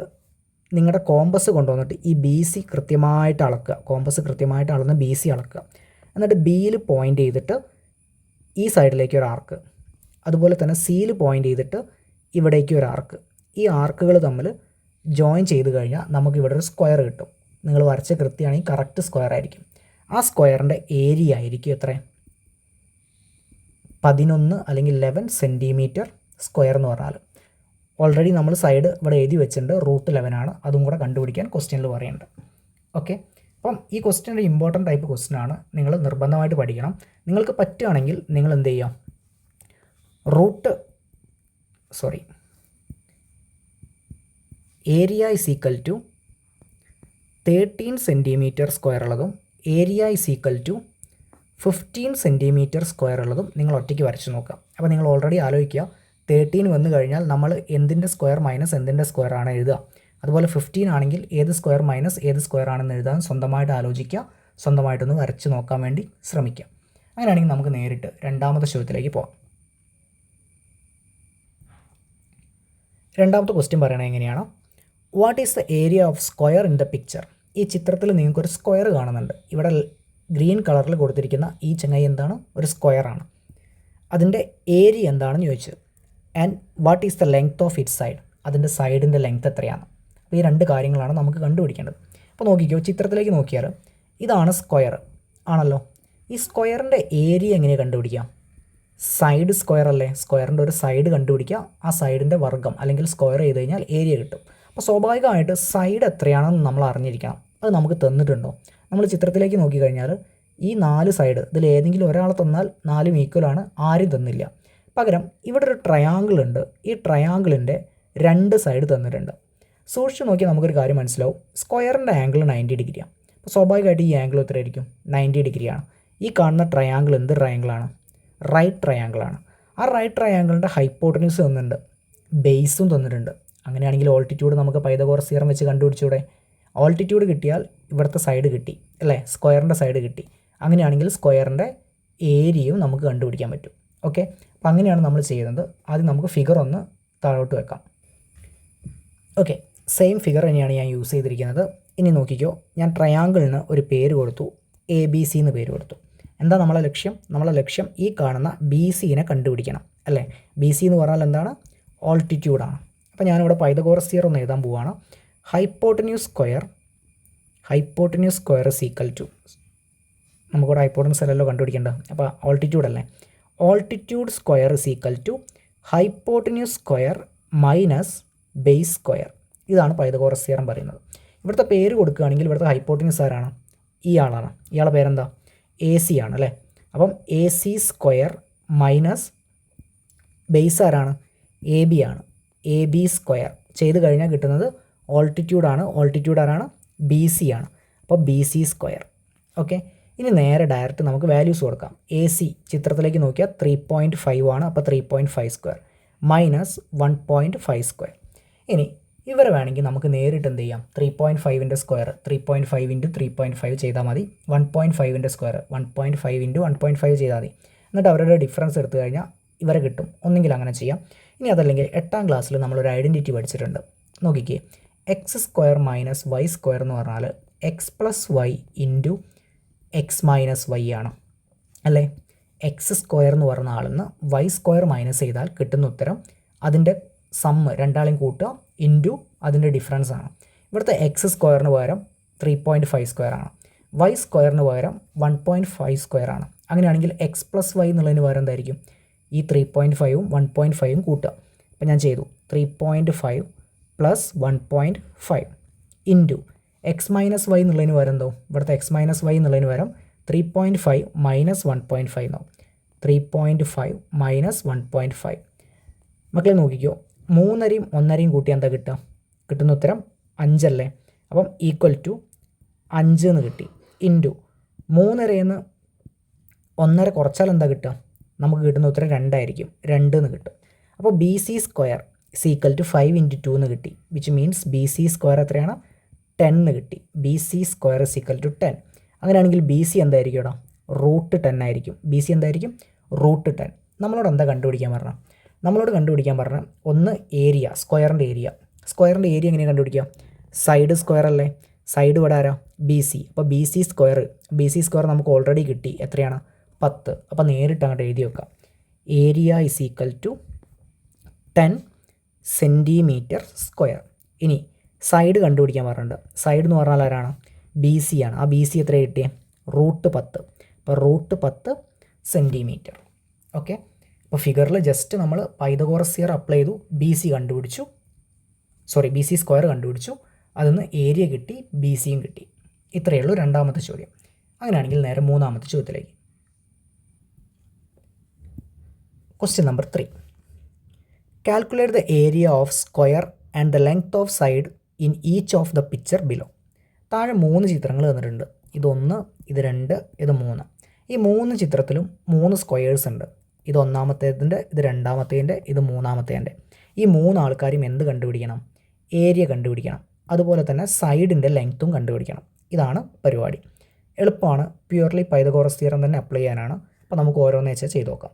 നിങ്ങളുടെ കോമ്പസ് കൊണ്ടുവന്നിട്ട് ഈ ബി സി കൃത്യമായിട്ട് അളക്കുക. കോമ്പസ് കൃത്യമായിട്ട് അളന്ന് ബി സി അളക്കുക. എന്നിട്ട് ബിയിൽ പോയിൻ്റ് ചെയ്തിട്ട് ഈ സൈഡിലേക്ക് ഒരു ആർക്ക്, അതുപോലെ തന്നെ സിയിൽ പോയിൻ്റ് ചെയ്തിട്ട് ഇവിടേക്ക് ഒരു ആർക്ക്. ഈ ആർക്കുകൾ തമ്മിൽ ജോയിൻ ചെയ്ത് കഴിഞ്ഞാൽ നമുക്കിവിടെ ഒരു സ്ക്വയർ കിട്ടും. നിങ്ങൾ വരച്ച കൃത്യമാണെങ്കിൽ കറക്റ്റ് സ്ക്വയർ ആയിരിക്കും. ആ സ്ക്വയറിൻ്റെ ഏരിയ ആയിരിക്കും എത്ര? 11 അല്ലെങ്കിൽ 11 സെൻറ്റിമീറ്റർ സ്ക്വയർ എന്ന് പറഞ്ഞാൽ. ഓൾറെഡി നമ്മൾ സൈഡ് ഇവിടെ എഴുതി വെച്ചിട്ടുണ്ട്, √11 ആണ്. അതും കൂടെ കണ്ടുപിടിക്കാൻ ക്വസ്റ്റ്യനിൽ പറയുന്നുണ്ട്. ഓക്കെ, അപ്പം ഈ ക്വസ്റ്റ്യൻ ഒരു ഇമ്പോർട്ടൻ്റ് ടൈപ്പ് ക്വസ്റ്റ്യൻ ആണ്. നിങ്ങൾ നിർബന്ധമായിട്ട് പഠിക്കണം. നിങ്ങൾക്ക് പറ്റുകയാണെങ്കിൽ നിങ്ങൾ എന്ത് ചെയ്യാം? Area is equal to 13 centimetre square ഉള്ളതും area is equal to 15 centimetre square ഉള്ളതും നിങ്ങൾ ഒറ്റയ്ക്ക് വരച്ച് നോക്കാം. അപ്പോൾ നിങ്ങൾ ഓൾറെഡി ആലോചിക്കുക, 13 വന്നു കഴിഞ്ഞാൽ നമ്മൾ എന്തിൻ്റെ സ്ക്വയർ മൈനസ് എന്തിൻ്റെ സ്ക്വയർ ആണ് എഴുതുക. അതുപോലെ 15 ആണെങ്കിൽ ഏത് സ്ക്വയർ മൈനസ് ഏത് സ്ക്വയർ ആണെന്ന് എഴുതാൻ സ്വന്തമായിട്ട് ആലോചിക്കുക, സ്വന്തമായിട്ടൊന്ന് വരച്ച് നോക്കാൻ വേണ്ടി ശ്രമിക്കുക. അങ്ങനെയാണെങ്കിൽ നമുക്ക് നേരിട്ട് രണ്ടാമത്തെ ചോദ്യത്തിലേക്ക് പോകാം. രണ്ടാമത്തെ ക്വസ്റ്റ്യൻ പറയണത് എങ്ങനെയാണ്? What is the area of square in the picture? ഈ ചിത്രത്തിൽ നിങ്ങൾക്കൊരു സ്ക്വയർ കാണുന്നുണ്ട്. ഇവിടെ ഗ്രീൻ കളറിൽ കൊടുത്തിരിക്കുന്ന ഈ ചങ്ങായി എന്താണ്? ഒരു സ്ക്വയറാണ്. അതിൻ്റെ ഏരിയ എന്താണെന്ന് ചോദിച്ചു. And what is the length of it side? അതിൻ്റെ സൈഡിൻ്റെ ലെങ്ത് എത്രയാണ്? അപ്പോൾ ഈ രണ്ട് കാര്യങ്ങളാണ് നമുക്ക് കണ്ടുപിടിക്കേണ്ടത്. അപ്പോൾ നോക്കിക്കോ, ചിത്രത്തിലേക്ക് നോക്കിയാൽ ഇതാണ് സ്ക്വയർ ആണല്ലോ. ഈ സ്ക്വയറിൻ്റെ ഏരിയ എങ്ങനെയാണ് കണ്ടുപിടിക്കാം? സൈഡ് സ്ക്വയർ അല്ലേ? സ്ക്വയറിൻ്റെ ഒരു സൈഡ് കണ്ടുപിടിക്കുക, ആ സൈഡിൻ്റെ വർഗ്ഗം അല്ലെങ്കിൽ സ്ക്വയർ ചെയ്ത് കഴിഞ്ഞാൽ ഏരിയ കിട്ടും. അപ്പോൾ സ്വാഭാവികമായിട്ട് സൈഡ് എത്രയാണെന്ന് നമ്മൾ അറിഞ്ഞിരിക്കണം. അത് നമുക്ക് തന്നിട്ടുണ്ടോ? നമ്മൾ ചിത്രത്തിലേക്ക് നോക്കിക്കഴിഞ്ഞാൽ ഈ 4 സൈഡ് ഇതിൽ ഏതെങ്കിലും ഒരാൾ തന്നാൽ 4 ഈക്വലാണ്, ആരും തന്നില്ല. പകരം ഇവിടെ ഒരു ട്രയാങ്കിൾ ഉണ്ട്. ഈ ട്രയാങ്കിളിൻ്റെ 2 സൈഡ് തന്നിട്ടുണ്ട്. സൂക്ഷിച്ച് നോക്കിയാൽ നമുക്കൊരു കാര്യം മനസ്സിലാവും. സ്ക്വയറിൻ്റെ ആംഗിൾ 90 ഡിഗ്രിയാണ്. അപ്പോൾ സ്വാഭാവികമായിട്ട് ഈ ആംഗിൾ എത്രയായിരിക്കും? 90 ഡിഗ്രിയാണ്. ഈ കാണുന്ന ട്രയാങ്കിൾ എന്ത് ട്രയാങ്കിളാണ്? റൈറ്റ് ട്രയാങ്കിളാണ്. ആ റൈറ്റ് ട്രയാങ്കിളിൻ്റെ ഹൈപ്പോട്ടന്യൂസ് തന്നിട്ടുണ്ട്, ബേസും തന്നിട്ടുണ്ട്. അങ്ങനെയാണെങ്കിൽ ഓൾട്ടിറ്റ്യൂഡ് നമുക്ക് പൈതഗോറസ് തിയറം വെച്ച് കണ്ടുപിടിച്ചൂടെ? ഓൾട്ടിറ്റ്യൂഡ് കിട്ടിയാൽ ഇവിടുത്തെ സൈഡ് കിട്ടി അല്ലേ, സ്ക്വയറിൻ്റെ സൈഡ് കിട്ടി. അങ്ങനെയാണെങ്കിൽ സ്ക്വയറിൻ്റെ ഏരിയയും നമുക്ക് കണ്ടുപിടിക്കാൻ പറ്റും. ഓക്കെ, അപ്പോൾ അങ്ങനെയാണ് നമ്മൾ ചെയ്യുന്നത്. ആദ്യം നമുക്ക് ഫിഗർ ഒന്ന് താഴോട്ട് വെക്കാം. ഓക്കെ, സെയിം ഫിഗർ തന്നെയാണ് ഞാൻ യൂസ് ചെയ്തിരിക്കുന്നത്. ഇനി നോക്കിക്കോ, ഞാൻ ട്രയാങ്കിളിന് ഒരു പേര് കൊടുത്തു, ABC എന്ന് പേര് കൊടുത്തു. എന്താ നമ്മളെ ലക്ഷ്യം? നമ്മളെ ലക്ഷ്യം ഈ കാണുന്ന BCനെ കണ്ടുപിടിക്കണം അല്ലേ. BC എന്ന് പറഞ്ഞാൽ എന്താണ്? ഓൾട്ടിറ്റ്യൂഡാണ്. അപ്പോൾ ഞാനിവിടെ പൈതഗോറസ് തിയറം ഒന്ന് എഴുതാൻ പോവുകയാണ്. Hypotenuse square is equal to, നമുക്കിവിടെ ഹൈപ്പോട്ടന്യൂസ് അല്ലല്ലോ കണ്ടുപിടിക്കേണ്ടത്, അപ്പോൾ ഓൾട്ടിറ്റ്യൂഡ് അല്ലേ. Altitude square is equal to hypotenuse square minus base square. ഇതാണ് പൈതഗോറസ് തിയറം പറയുന്നത്. ഇവിടുത്തെ പേര് കൊടുക്കുകയാണെങ്കിൽ ഇവിടുത്തെ ഹൈപ്പോട്ടന്യൂസ് ആരാണ്? ഈ ആളാണ്. ഇയാളുടെ പേരെന്താ? AC ആണ് അല്ലേ. അപ്പം AC സ്ക്വയർ മൈനസ് ബേസ് ആരാണ്? AB ആണ്. AB സ്ക്വയർ ചെയ്ത് കഴിഞ്ഞാൽ കിട്ടുന്നത് ഓൾട്ടിറ്റ്യൂഡാണ്. ഓൾട്ടിറ്റ്യൂഡ് ആരാണ്? BC ആണ്. അപ്പോൾ BC സ്ക്വയർ. ഓക്കെ, ഇനി നേരെ ഡയറക്റ്റ് നമുക്ക് വാല്യൂസ് കൊടുക്കാം. AC ചിത്രത്തിലേക്ക് നോക്കിയാൽ 3.5 ആണ്. അപ്പോൾ 3.5 സ്ക്വയർ മൈനസ് 1.5 സ്ക്വയർ. ഇനി ഇവരെ വേണമെങ്കിൽ നമുക്ക് നേരിട്ട് എന്ത് ചെയ്യാം? 3.5ൻ്റെ സ്ക്വയർ 3.5 ഇൻറ്റു 3.5 ചെയ്താൽ മതി. 1.5ൻ്റെ സ്ക്വയർ 1.5 ഇൻറ്റു 1.5 ചെയ്താൽ മതി. എന്നിട്ട് അവരുടെ ഡിഫറൻസ് എടുത്തു കഴിഞ്ഞാൽ ഇവരെ കിട്ടും. ഒന്നെങ്കിൽ അങ്ങനെ ചെയ്യാം. ഇനി അതല്ലെങ്കിൽ 8ാം ക്ലാസ്സിൽ നമ്മളൊരു ഐഡൻറ്റിറ്റി പഠിച്ചിട്ടുണ്ട്. നോക്കിക്കേ, X square minus Y square എന്ന് പറഞ്ഞാൽ X plus Y into X minus Y ആണ് അല്ലേ. എക്സ് സ്ക്വയർ എന്ന് പറഞ്ഞ ആളിൽ നിന്ന് വൈ സ്ക്വയർ മൈനസ് ചെയ്താൽ കിട്ടുന്ന ഉത്തരം അതിൻ്റെ സമ്മ് രണ്ടാളെയും കൂട്ടുക ഇൻറ്റു അതിൻ്റെ ഡിഫറൻസ് ആണ്. ഇവിടുത്തെ എക്സ് സ്ക്വയറിന് പകരം 3.5 സ്ക്വയർ ആണ്, വൈ സ്ക്വയറിന് പകരം 1.5 സ്ക്വയർ ആണ്. അങ്ങനെയാണെങ്കിൽ എക്സ് പ്ലസ് വൈ എന്നുള്ളതിന് പകരം എന്തായിരിക്കും? ഈ 3.5ഉം 1.5ഉം കൂട്ടുക. അപ്പോൾ ഞാൻ ചെയ്തു 3.5 plus 1.5 into X minus y എന്നുള്ളതിന് പകരം എന്തോ ഇവിടുത്തെ എക്സ് മൈനസ് വൈ എന്നുള്ളതിന് പകരം 3.5 മൈനസ് 1.5 എന്നാവും. 3.5 മൈനസ് 1.5. മക്കളെ നോക്കിക്കോ, 3യും 1യും കൂട്ടി എന്താ കിട്ടുക? കിട്ടുന്ന ഉത്തരം 5 അല്ലേ. അപ്പം ഈക്വൽ ടു 5 എന്ന് കിട്ടി. ഇൻറ്റു 3/2 1.5 കുറച്ചാൽ എന്താ കിട്ടുക? നമുക്ക് കിട്ടുന്ന ഉത്തരം 2 ആയിരിക്കും. 2 എന്ന് കിട്ടും. അപ്പോൾ BC square is equal to 5 into 2 എന്ന് കിട്ടി. വിച്ച് മീൻസ് BC സ്ക്വയർ എത്രയാണ്? 10 എന്ന് കിട്ടി. BC square is equal to 10. അങ്ങനെയാണെങ്കിൽ BC എന്തായിരിക്കും ഇവിടെ? √10 ആയിരിക്കും. BC എന്തായിരിക്കും? √10. നമ്മളോട് എന്താ കണ്ടുപിടിക്കാൻ പറഞ്ഞാൽ? നമ്മളോട് കണ്ടുപിടിക്കാൻ പറഞ്ഞാൽ ഒന്ന് ഏരിയ, സ്ക്വയറിൻ്റെ ഏരിയ. സ്ക്വയറിൻ്റെ ഏരിയ എങ്ങനെയാണ് കണ്ടുപിടിക്കുക? സൈഡ് സ്ക്വയർ അല്ലേ. സൈഡ് ഇവിടെ ആരാ? BC. അപ്പോൾ BC സ്ക്വയർ നമുക്ക് ഓൾറെഡി കിട്ടി. എത്രയാണ്? 10. അപ്പോൾ നേരിട്ട് അങ്ങോട്ട് എഴുതി വെക്കാം. Area is equal to 10 centimetre square. ഇനി സൈഡ് കണ്ടുപിടിക്കാൻ പറഞ്ഞിട്ടുണ്ട്. സൈഡ് എന്ന് പറഞ്ഞാൽ ആരാണ്? BC ആണ്. ആ BC എത്ര കിട്ടിയേ? √10. അപ്പോൾ √10 സെൻറ്റിമീറ്റർ. ഓക്കെ, അപ്പോൾ ഫിഗറിൽ ജസ്റ്റ് നമ്മൾ പൈതഗോറസ് തിയറം അപ്ലൈ ചെയ്തു, BC സ്ക്വയർ കണ്ടുപിടിച്ചു, അതിന്ന് ഏരിയ കിട്ടി, BCയും കിട്ടി. ഇത്രയേ ഉള്ളൂ രണ്ടാമത്തെ ചോദ്യം. അങ്ങനെയാണെങ്കിൽ നേരെ മൂന്നാമത്തെ ചോദ്യത്തിലേക്ക്. Question number 3. Calculate the area of square and the length of side in each of the picture below. താഴെ 3 ചിത്രങ്ങൾ തന്നിട്ടുണ്ട്. ഇതൊന്ന്, ഇത് 2, ഇത് 3. ഈ 3 ചിത്രത്തിലും 3 സ്ക്വയേഴ്സ് ഉണ്ട്. ഇത് ഒന്നാമത്തേതിൻ്റെ, ഇത് രണ്ടാമത്തേതിൻ്റെ, ഇത് മൂന്നാമത്തേതിൻ്റെ. ഈ 3 ആൾക്കാരും എന്ത് കണ്ടുപിടിക്കണം? ഏരിയ കണ്ടുപിടിക്കണം. അതുപോലെ തന്നെ സൈഡിൻ്റെ ലെങ്ത്തും കണ്ടുപിടിക്കണം. ഇതാണ് പരിപാടി. എളുപ്പമാണ്. പ്യുവർലി പൈതഗോറസ് തിയറം തന്നെ അപ്ലൈ ചെയ്യാനാണ്. അപ്പോൾ നമുക്ക് ഓരോന്ന് വെച്ചാൽ ചെയ്ത് നോക്കാം.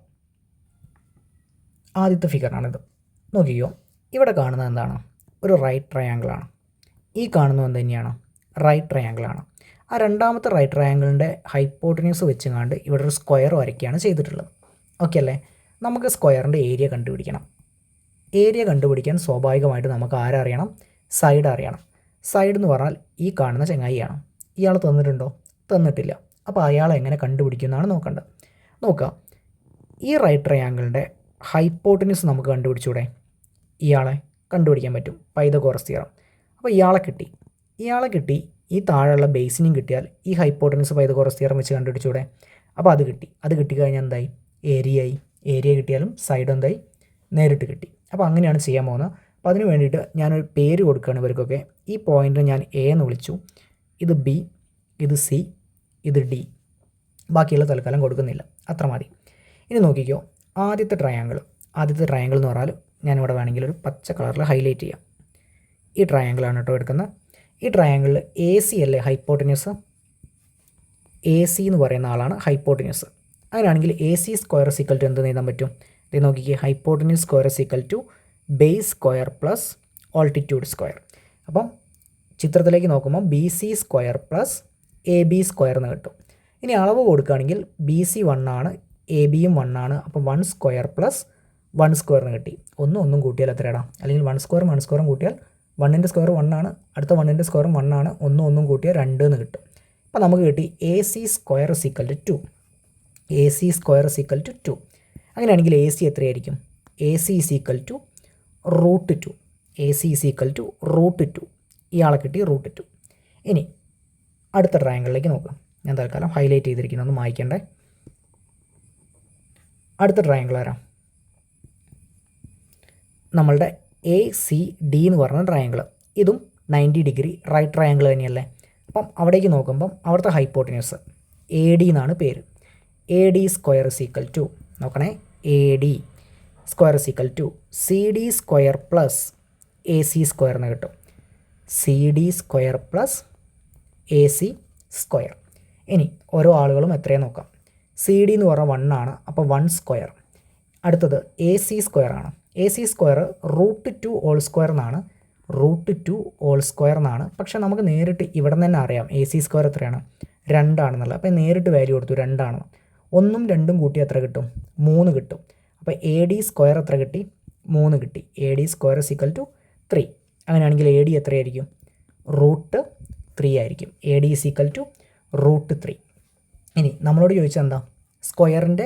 ആദ്യത്തെ ഫിഗറാണിത്. നോക്കിക്കോ, ഇവിടെ കാണുന്നത് എന്താണ്? ഒരു റൈറ്റ് ട്രയാങ്കിളാണ്. ഈ കാണുന്നത് എന്ത് തന്നെയാണ്? റൈറ്റ് ട്രയാങ്കിളാണ്. ആ രണ്ടാമത്തെ റൈറ്റ് ട്രയാങ്കിളിൻ്റെ ഹൈപ്പോട്ടന്യൂസ് വെച്ചുകൊണ്ട് ഇവിടെ ഒരു സ്ക്വയർ വരയ്ക്കുകയാണ് ചെയ്തിട്ടുള്ളത്. ഓക്കെ അല്ലേ. നമുക്ക് സ്ക്വയറിൻ്റെ ഏരിയ കണ്ടുപിടിക്കണം. ഏരിയ കണ്ടുപിടിക്കാൻ സ്വാഭാവികമായിട്ട് നമുക്ക് ആരറിയണം? സൈഡ് അറിയണം. സൈഡ് എന്ന് പറഞ്ഞാൽ ഈ കാണുന്ന ചങ്ങായിയാണ്. ഇയാൾ തന്നിട്ടുണ്ടോ? തന്നിട്ടില്ല. അപ്പോൾ അയാൾ എങ്ങനെ കണ്ടുപിടിക്കുന്നതാണ് നോക്കേണ്ടത്. നോക്കാം, ഈ റൈറ്റ് ട്രയാങ്കിളിൻ്റെ ഹൈപ്പോട്ടന്യൂസ് നമുക്ക് കണ്ടുപിടിച്ചൂടെ? ഇയാളെ കണ്ടുപിടിക്കാൻ പറ്റും, പൈതഗോറസ് തിയറം. അപ്പോൾ ഇയാളെ കിട്ടി. ഈ താഴെയുള്ള ബേസിനും കിട്ടിയാൽ ഈ ഹൈപ്പോട്ടന്യൂസ് പൈതഗോറസ് തിയറം വെച്ച് കണ്ടുപിടിച്ചൂടെ? അപ്പോൾ അത് കിട്ടിക്കഴിഞ്ഞാൽ എന്തായി? ഏരിയ കിട്ടിയാലും സൈഡ് എന്തായി? നേരിട്ട് കിട്ടി. അപ്പോൾ അങ്ങനെയാണ് ചെയ്യാൻ പോകുന്നത്. അപ്പോൾ അതിന് വേണ്ടിയിട്ട് ഞാനൊരു പേര് കൊടുക്കുകയാണ് ഇവർക്കൊക്കെ. ഈ പോയിൻ്റ് ഞാൻ A എന്ന് വിളിച്ചു, ഇത് B, ഇത് C, ഇത് D. ബാക്കിയുള്ള തൽക്കാലം കൊടുക്കുന്നില്ല, അത്ര മതി. ഇനി നോക്കിക്കോ, ആദ്യത്തെ ട്രയാങ്കിൾ എന്ന് പറഞ്ഞാൽ ഞാനിവിടെ വേണമെങ്കിൽ ഒരു പച്ച കളറിൽ ഹൈലൈറ്റ് ചെയ്യാം. ഈ ട്രയാങ്കിളാണ് കേട്ടോ എടുക്കുന്നത്. ഈ ട്രയാങ്കിളിൽ എ സി അല്ലേ ഹൈപ്പോട്ടന്യൂസ്, എ സി എന്ന് പറയുന്ന ആളാണ് ഹൈപ്പോട്ടന്യൂസ്. അങ്ങനെയാണെങ്കിൽ A C square equal to എന്ത് എഴുതാൻ പറ്റും? ഇത് നോക്കിക്കേ, hypotenuse square equal to base square plus altitude square. അപ്പം ചിത്രത്തിലേക്ക് നോക്കുമ്പോൾ B C square plus A B square എന്ന് കിട്ടും. ഇനി അളവ് കൊടുക്കുകയാണെങ്കിൽ ബി സി 1 ആണ്, എ ബിയും 1 ആണ്. അപ്പം 1 സ്ക്വയർ പ്ലസ് 1 സ്ക്വയറിന് കിട്ടി. ഒന്നും കൂട്ടിയാൽ എത്രയാണ്? അല്ലെങ്കിൽ 1 സ്ക്വയറും കൂട്ടിയാൽ 1ൻ്റെ സ്ക്വയർ 1 ആണ്, അടുത്ത 1ൻ്റെ സ്ക്വയറും 1 ആണ്. ഒന്നും കൂട്ടിയാൽ 2 എന്ന് കിട്ടും. അപ്പോൾ നമുക്ക് കിട്ടി A C square equal to 2. A C square equal to 2. അങ്ങനെയാണെങ്കിൽ എ സി എത്രയായിരിക്കും? A C equal to √2. A C equal to √2. ഇയാളെ കിട്ടി √2. ഇനി അടുത്ത ട്രയാങ്കിളിലേക്ക് നോക്കാം. ഞാൻ തൽക്കാലം ഹൈലൈറ്റ് ചെയ്തിരിക്കുന്നത് ഒന്ന് മായ്ക്കണ്ടേ. അടുത്ത ട്രയാങ്കിൾ വരാം. നമ്മളുടെ എ സി ഡി എന്ന് പറഞ്ഞ ട്രയാങ്കിൾ, ഇതും 90 ഡിഗ്രി റൈറ്റ് ട്രയാങ്കിൾ തന്നെയല്ലേ. അപ്പം അവിടേക്ക് നോക്കുമ്പം അവിടുത്തെ ഹൈപ്പോട്ടന്യൂസ് എ ഡി എന്നാണ് പേര്. A D square equal to, നോക്കണേ, A D square equal to C D square plus A C square എന്ന് കിട്ടും. C D square plus A C square. ഇനി ഓരോ ആളുകളും എത്രയാണ് നോക്കാം. സി ഡി എന്ന് പറഞ്ഞാൽ 1 ആണ്, അപ്പോൾ 1 സ്ക്വയർ. അടുത്തത് എ സി സ്ക്വയർ ആണ്. A C square √2 whole square എന്നാണ്, √2 ഹോൾ സ്ക്വയർ എന്നാണ്. പക്ഷേ നമുക്ക് നേരിട്ട് ഇവിടെ നിന്ന് തന്നെ അറിയാം എ സി സ്ക്വയർ എത്രയാണ്? 2 ആണെന്നുള്ളത്. അപ്പോൾ നേരിട്ട് വാല്യൂ കൊടുത്തു 2 ആണ്. 1ഉം 2ഉം കൂട്ടി എത്ര കിട്ടും? 3 കിട്ടും. അപ്പോൾ എ ഡി സ്ക്വയർ എത്ര കിട്ടി? 3 കിട്ടി. A D square equal to 3. അങ്ങനെയാണെങ്കിൽ എ ഡി എത്രയായിരിക്കും? √3 ആയിരിക്കും. A D equal to √3. ഇനി നമ്മളോട് ചോദിച്ചാൽ എന്താ? സ്ക്വയറിൻ്റെ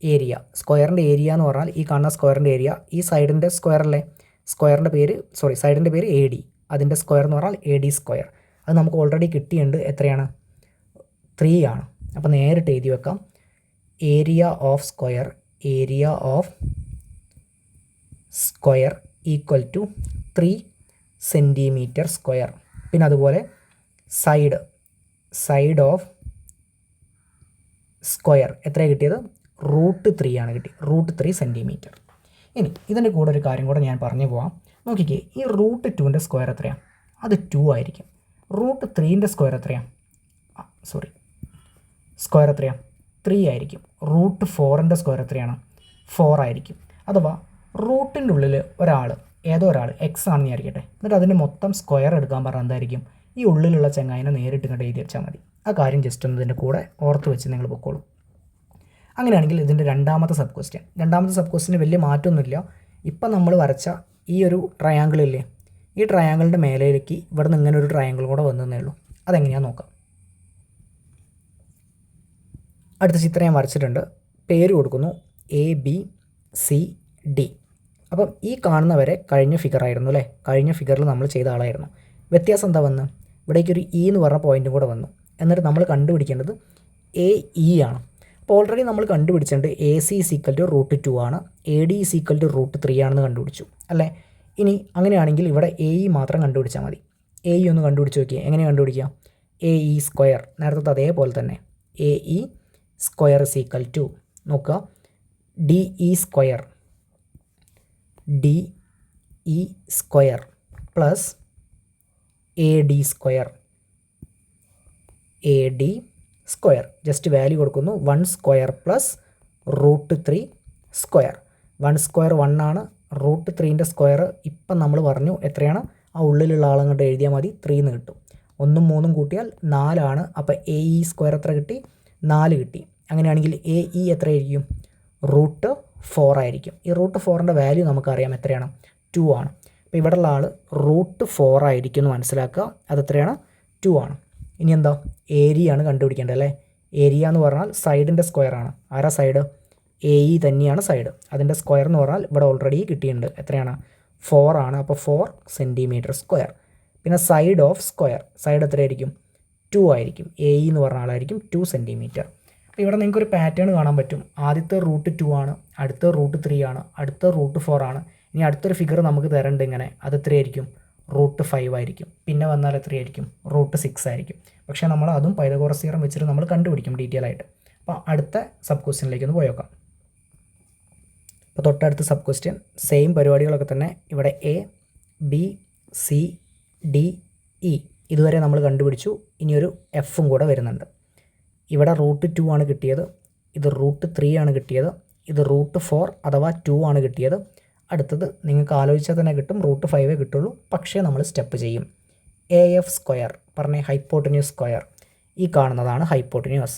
ഏരിയ. സ്ക്വയറിൻ്റെ ഏരിയ എന്ന് പറഞ്ഞാൽ ഈ കാണുന്ന സ്ക്വയറിൻ്റെ ഏരിയ, ഈ സൈഡിൻ്റെ സ്ക്വയർ അല്ലേ. സൈഡിൻ്റെ പേര് എ ഡി, അതിൻ്റെ സ്ക്വയർ എന്ന് പറഞ്ഞാൽ എ ഡി സ്ക്വയർ. അത് നമുക്ക് ഓൾറെഡി കിട്ടിയിട്ടുണ്ട്. എത്രയാണ്? 3 ആണ്. അപ്പോൾ നേരിട്ട് എഴുതി വെക്കാം. Area of square equal to 3 centimetre square. പിന്നെ അതുപോലെ സൈഡ് ഓഫ് സ്ക്വയർ എത്രയാണ് കിട്ടിയത്? √3 ആണ് കിട്ടി. √3 സെൻറ്റിമീറ്റർ. ഇനി ഇതിൻ്റെ കൂടെ ഒരു കാര്യം കൂടെ ഞാൻ പറഞ്ഞു പോവാം. നോക്കിക്കേ, ഈ √2ൻ്റെ സ്ക്വയർ എത്രയാണ്? അത് 2 ആയിരിക്കും. √3ൻ്റെ സ്ക്വയർ എത്രയാണ്? സ്ക്വയർ എത്രയാണ്? 3 ആയിരിക്കും. √4ൻ്റെ സ്ക്വയർ എത്രയാണ്? 4 ആയിരിക്കും. അഥവാ റൂട്ടിൻ്റെ ഉള്ളിൽ ഏതോ ഒരാൾ എക്സ് ആണെന്ന് വിചാരിക്കട്ടെ. എന്നിട്ട് അതിൻ്റെ മൊത്തം സ്ക്വയർ എടുക്കാൻ പറഞ്ഞാൽ എന്തായിരിക്കും? ഈ ഉള്ളിലുള്ള ചങ്ങായിനെ നേരിട്ട് ഇങ്ങോട്ട് എഴുതി വെച്ചാൽ മതി. ആ കാര്യം ജസ്റ്റ് ഒന്ന് ഇതിൻ്റെ കൂടെ ഓർത്ത് വെച്ച് നിങ്ങൾ പൊക്കോളൂ. അങ്ങനെയാണെങ്കിൽ ഇതിൻ്റെ രണ്ടാമത്തെ സബ് ക്വസ്റ്റ്യന് വലിയ മാറ്റമൊന്നുമില്ല. ഇപ്പം നമ്മൾ വരച്ച ഈ ഒരു ട്രയാങ്കിളില്ലേ, ഈ ട്രയാങ്കിളിൻ്റെ മേലേക്ക് ഇവിടെ നിന്ന് ഇങ്ങനെ ഒരു ട്രയാങ്കിൾ കൂടെ വന്നതേ ഉള്ളൂ. അതെങ്ങനെയാണെന്ന് നോക്കാം. അടുത്ത ചിത്രം ഞാൻ വരച്ചിട്ടുണ്ട്. പേര് കൊടുക്കുന്നു ABCD. അപ്പം ഈ കാണുന്നവരെ കഴിഞ്ഞ ഫിഗർ ആയിരുന്നു അല്ലേ. കഴിഞ്ഞ ഫിഗറിൽ നമ്മൾ ചെയ്ത ആളായിരുന്നു. വ്യത്യാസം എന്താ വന്ന്? ഇവിടേക്കൊരു ഇ എന്ന് പറഞ്ഞ പോയിൻറ്റും കൂടെ വന്നു. എന്നിട്ട് നമ്മൾ കണ്ടുപിടിക്കേണ്ടത് AE ആണ്. അപ്പോൾ ഓൾറെഡി നമ്മൾ കണ്ടുപിടിച്ചിട്ടുണ്ട് AC ഈക്വൽ ടു √2 ആണ്, AD ഈക്വൽ ടു √3 ആണെന്ന് കണ്ടുപിടിച്ചു അല്ലേ. ഇനി അങ്ങനെയാണെങ്കിൽ ഇവിടെ AE മാത്രം കണ്ടുപിടിച്ചാൽ മതി. AE ഒന്ന് കണ്ടുപിടിച്ച് നോക്കിയാൽ എങ്ങനെ കണ്ടുപിടിക്കുക? AE സ്ക്വയർ, നേരത്തെ അതേപോലെ തന്നെ AE സ്ക്വയർ ഈക്വൽ ടു, നോക്കുക, DE square plus AD square. Just value കൊടുക്കുന്നു. 1 സ്ക്വയർ പ്ലസ് √3 സ്ക്വയർ. 1 സ്ക്വയർ 1 ആണ്. √3ൻ്റെ സ്ക്വയർ ഇപ്പം നമ്മൾ പറഞ്ഞു എത്രയാണ്? ആ ഉള്ളിലുള്ള ആളങ്ങോട്ട് എഴുതിയാൽ മതി. 3 എന്ന് കിട്ടും. 1ഉം 3ഉം കൂട്ടിയാൽ 4 ആണ്. അപ്പോൾ AE സ്ക്വയർ എത്ര കിട്ടി? 4 കിട്ടി. അങ്ങനെയാണെങ്കിൽ AE എത്രയായിരിക്കും? √4 ആയിരിക്കും. ഈ √4ൻ്റെ വാല്യൂ നമുക്കറിയാം എത്രയാണ്? 2 ആണ്. അപ്പോൾ ഇവിടെയുള്ള ആൾ √4 ആയിരിക്കും എന്ന് മനസ്സിലാക്കുക. അതെത്രയാണ്? 2 ആണ്. ഇനി എന്താ? ഏരിയ ആണ് കണ്ടുപിടിക്കേണ്ടത് അല്ലേ. ഏരിയ എന്ന് പറഞ്ഞാൽ സൈഡിൻ്റെ സ്ക്വയർ ആണ്. ആരാ സൈഡ്? AE തന്നെയാണ് സൈഡ്. അതിൻ്റെ സ്ക്വയർ എന്ന് പറഞ്ഞാൽ ഇവിടെ ഓൾറെഡി കിട്ടിയിട്ടുണ്ട്. എത്രയാണ്? 4 ആണ്. അപ്പോൾ 4 സെൻറ്റിമീറ്റർ സ്ക്വയർ. പിന്നെ സൈഡ് ഓഫ് സ്ക്വയർ, സൈഡ് എത്രയായിരിക്കും? 2 ആയിരിക്കും. AE എന്ന് പറഞ്ഞ ആളായിരിക്കും 2 സെൻറ്റിമീറ്റർ. അപ്പോൾ ഇവിടെ നിങ്ങൾക്കൊരു പാറ്റേൺ കാണാൻ പറ്റും. ആദ്യത്തെ √2 ആണ്, അടുത്ത √3 ആണ്, അടുത്ത √4 ആണ്. ഇനി അടുത്തൊരു ഫിഗർ നമുക്ക് തരേണ്ട ഇങ്ങനെ, അത് എത്രയായിരിക്കും? √5 ആയിരിക്കും. പിന്നെ വന്നാൽ എത്രയായിരിക്കും? √6 ആയിരിക്കും. പക്ഷേ നമ്മൾ അതും പൈതഗോറസ് തിയറം വെച്ചിട്ട് നമ്മൾ കണ്ടുപിടിക്കും ഡീറ്റെയിൽ ആയിട്ട്. അപ്പോൾ അടുത്ത സബ് ക്വസ്റ്റ്യനിലേക്ക് ഒന്ന് പോയേക്കാം. അപ്പോൾ തൊട്ടടുത്ത സബ് ക്വസ്റ്റ്യൻ സെയിം പരിപാടികളൊക്കെ തന്നെ. ഇവിടെ A B C D E ഇതുവരെ നമ്മൾ കണ്ടുപിടിച്ചു. ഇനിയൊരു എഫും കൂടെ വരുന്നുണ്ട്. ഇവിടെ √2 ആണ് കിട്ടിയത്, ഇത് √3 ആണ് കിട്ടിയത്, ഇത് √4 അഥവാ 2 ആണ് കിട്ടിയത്. അടുത്തത് നിങ്ങൾക്ക് ആലോചിച്ചാൽ തന്നെ കിട്ടും, √5 കിട്ടുള്ളൂ. പക്ഷേ നമ്മൾ സ്റ്റെപ്പ് ചെയ്യും. AF², പറഞ്ഞേ ഹൈപ്പോട്ടന്യൂസ് സ്ക്വയർ. ഈ കാണുന്നതാണ് ഹൈപ്പോട്ടന്യൂസ്.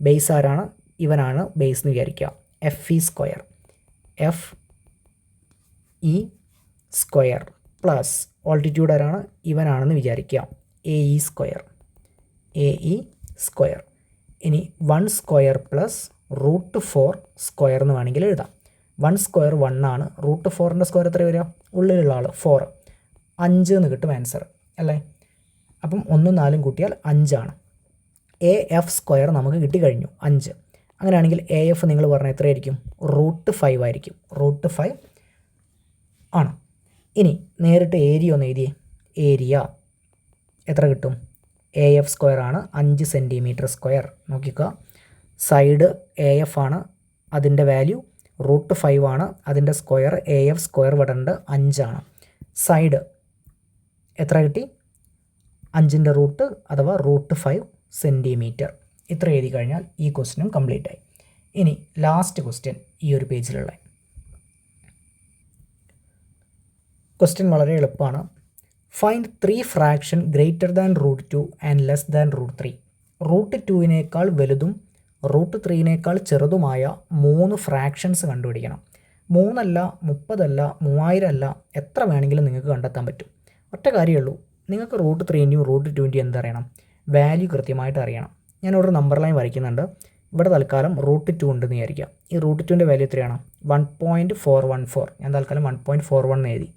ബേസ് ആരാണ്? ഇവനാണ് ബേസ് എന്ന് വിചാരിക്കുക. FE², FE² പ്ലസ് ഓൾട്ടിറ്റ്യൂഡ് ആരാണ്? ഇവനാണെന്ന് വിചാരിക്കുക. AE², AE². ഇനി 1² പ്ലസ് √4² എന്ന് വേണമെങ്കിൽ എഴുതാം. 1² 1 ആണ്. √4ൻ്റെ സ്ക്വയർ എത്ര വരിക? ഉള്ളിലുള്ള ആൾ 4, 5 എന്ന് കിട്ടും ആൻസർ അല്ലേ? അപ്പം 1 4 കൂട്ടിയാൽ 5 ആണ്. AF² നമുക്ക് കിട്ടിക്കഴിഞ്ഞു 5. അങ്ങനെയാണെങ്കിൽ AF നിങ്ങൾ പറഞ്ഞാൽ എത്രയായിരിക്കും? √5 ആയിരിക്കും. √5 ആണ്. ഇനി നേരിട്ട് ഏരിയ ഒന്ന് എഴുതിയേ. ഏരിയ എത്ര കിട്ടും? AF² ആണ്, 5 cm². നോക്കിക്കുക, സൈഡ് AF ആണ്, അതിൻ്റെ വാല്യൂ √5 ആണ്, അതിൻ്റെ സ്ക്വയർ AF² ഇവിടെ 5 ആണ്. സൈഡ് എത്ര കിട്ടി? 5ൻ്റെ റൂട്ട് അഥവാ √5 cm. ഇത്ര എഴുതി കഴിഞ്ഞാൽ ഈ ക്വസ്റ്റ്യനും കംപ്ലീറ്റ് ആയി. ഇനി ലാസ്റ്റ് ക്വസ്റ്റ്യൻ ഈ ഒരു പേജിലുള്ള ക്വസ്റ്റ്യൻ വളരെ എളുപ്പമാണ്. Find 3 fraction greater than √2 and less than √3. √2വിനേക്കാൾ വലുതും √3നേക്കാൾ ചെറുതുമായ 3 ഫ്രാക്ഷൻസ് കണ്ടുപിടിക്കണം. 3 അല്ല, 30 അല്ല, 3000 അല്ല, എത്ര വേണമെങ്കിലും നിങ്ങൾക്ക് കണ്ടെത്താൻ പറ്റും. ഒറ്റ കാര്യമുള്ളൂ, നിങ്ങൾക്ക് √3ൻ്റെയും √2ൻ്റെയും എന്തറിയണം? വാല്യൂ കൃത്യമായിട്ട് അറിയണം. ഞാനിവിടെ നമ്പർ ലൈൻ വരയ്ക്കുന്നുണ്ട്. ഇവിടെ തൽക്കാലം √2 ഉണ്ടെന്ന് വിചാരിക്കാം. ഈ √2ൻ്റെ വാല്യൂ എത്രയാണ്? 1.414. ഞാൻ തൽക്കാലം 1.41 എഴുതി.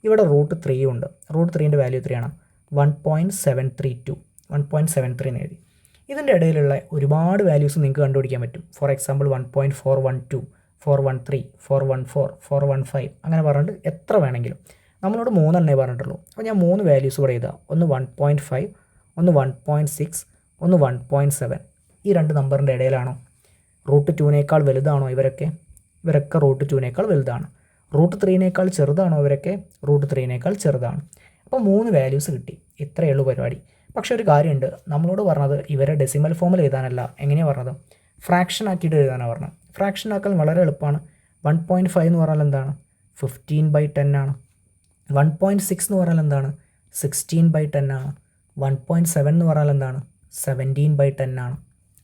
ഇവിടെ √3 ഉണ്ട്. √3ൻ്റെ വാല്യൂ എത്രയാണ്? 1.732. 1.73 എന്ന് എഴുതി. ഇതിൻ്റെ ഇടയിലുള്ള ഒരുപാട് വാല്യൂസ് നിങ്ങൾക്ക് കണ്ടുപിടിക്കാൻ പറ്റും. ഫോർ എക്സാമ്പിൾ 1.412, 413, 414, 415 അങ്ങനെ പറഞ്ഞിട്ട് എത്ര വേണമെങ്കിലും. നമ്മളോട് 3 എണ്ണേ പറഞ്ഞിട്ടുള്ളൂ. അപ്പോൾ ഞാൻ 3 വാല്യൂസ് കൂടെ എഴുതാം. ഒന്ന് 1.5, ഒന്ന് 1.6, ഒന്ന് 1.7. ഈ 2 നമ്പറിൻ്റെ ഇടയിലാണോ? √2നേക്കാൾ വലുതാണോ ഇവരൊക്കെ? ഇവരൊക്കെ √2നേക്കാൾ വലുതാണ്. √3നേക്കാൾ ചെറുതാണോ ഇവരൊക്കെ? √3നേക്കാൾ ചെറുതാണ്. അപ്പോൾ 3 വാല്യൂസ് കിട്ടി. ഇത്രയേ ഉള്ളൂ പരിപാടി. പക്ഷേ ഒരു കാര്യമുണ്ട്, നമ്മളോട് പറഞ്ഞത് ഇവരെ ഡെസിമൽ ഫോമിൽ എഴുതാനല്ല. എങ്ങനെയാണ് പറഞ്ഞത്? ഫ്രാക്ഷൻ ആക്കിയിട്ട് എഴുതാനാണ് പറഞ്ഞത്. ഫ്രാക്ഷൻ ആക്കാൻ വളരെ എളുപ്പമാണ്. 1.5 എന്ന് പറഞ്ഞാൽ എന്താണ്? 15/10 ആണ്. 1.6 എന്ന് പറഞ്ഞാൽ എന്താണ്? 16/10 ആണ്. 1.7 എന്ന് പറഞ്ഞാൽ എന്താണ്? 17/10 ആണ്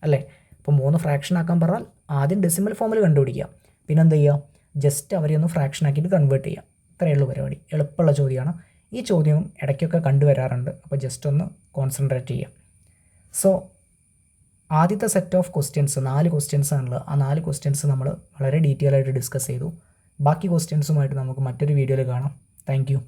അല്ലേ? അപ്പോൾ 3 ഫ്രാക്ഷൻ ആക്കാൻ പറഞ്ഞാൽ ആദ്യം ഡെസിമൽ ഫോമിൽ കണ്ടുപിടിക്കുക, പിന്നെ എന്ത് ചെയ്യുക? ജസ്റ്റ് അവരെ ഒന്ന് ഫ്രാക്ഷൻ ആക്കിയിട്ട് കൺവേർട്ട് ചെയ്യുക. ഇത്രയേ ഉള്ളൂ പരിപാടി. എളുപ്പമുള്ള ചോദ്യമാണ്. ഈ ചോദ്യം ഇടയ്ക്കൊക്കെ കണ്ടുവരാറുണ്ട്. അപ്പോൾ ജസ്റ്റ് ഒന്ന് കോൺസെൻട്രേറ്റ് ചെയ്യുക. സോ ആദ്യത്തെ സെറ്റ് ഓഫ് ക്വസ്റ്റ്യൻസ് 4 ക്വസ്റ്റ്യൻസ് ആണുള്ളത്. ആ 4 ക്വസ്റ്റ്യൻസ് നമ്മൾ വളരെ ഡീറ്റെയിൽ ആയിട്ട് ഡിസ്കസ് ചെയ്തു. ബാക്കി ക്വസ്റ്റ്യൻസുമായിട്ട് നമുക്ക് മറ്റൊരു വീഡിയോയിൽ കാണാം. Thank you.